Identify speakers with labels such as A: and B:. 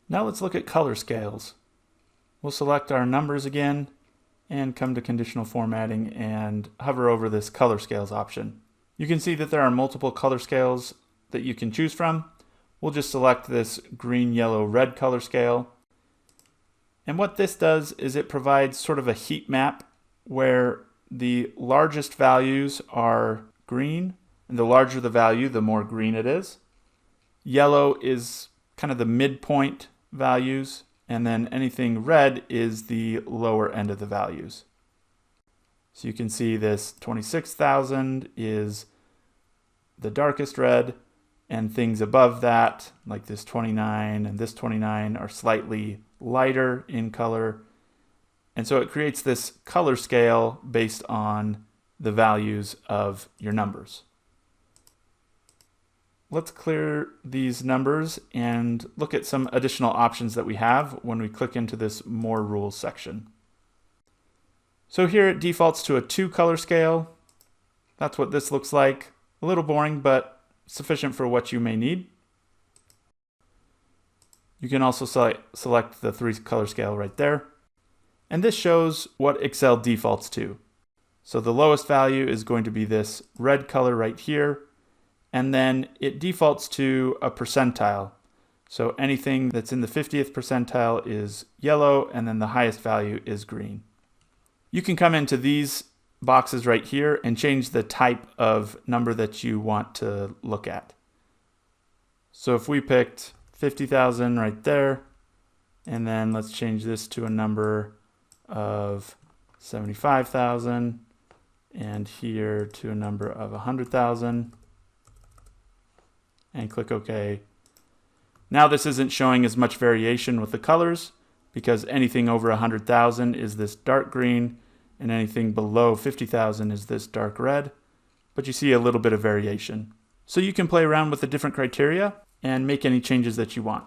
A: Now let's look at color scales. We'll select our numbers again and come to conditional formatting and hover over this color scales option. You can see that there are multiple color scales that you can choose from. We'll just select this green, yellow, red color scale. And what this does is it provides sort of a heat map where the largest values are green, and the larger the value, the more green it is. Yellow is kind of the midpoint values, and then anything red is the lower end of the values. So you can see this 26,000 is the darkest red, and things above that, like this 29 and this 29, are slightly lighter in color. And so it creates this color scale based on the values of your numbers. Let's clear these numbers and look at some additional options that we have when we click into this More Rules section. So here it defaults to a 2 color scale. That's what this looks like. A little boring, but sufficient for what you may need. You can also select the 3 color scale right there. And this shows what Excel defaults to. So the lowest value is going to be this red color right here. And then it defaults to a percentile. So anything that's in the 50th percentile is yellow, and then the highest value is green. You can come into these boxes right here and change the type of number that you want to look at. So if we picked 50,000 right there, and then let's change this to a number of 75,000, and here to a number of 100,000, and click OK. Now this isn't showing as much variation with the colors, because anything over 100,000 is this dark green, and anything below 50,000 is this dark red, but you see a little bit of variation. So you can play around with the different criteria and make any changes that you want.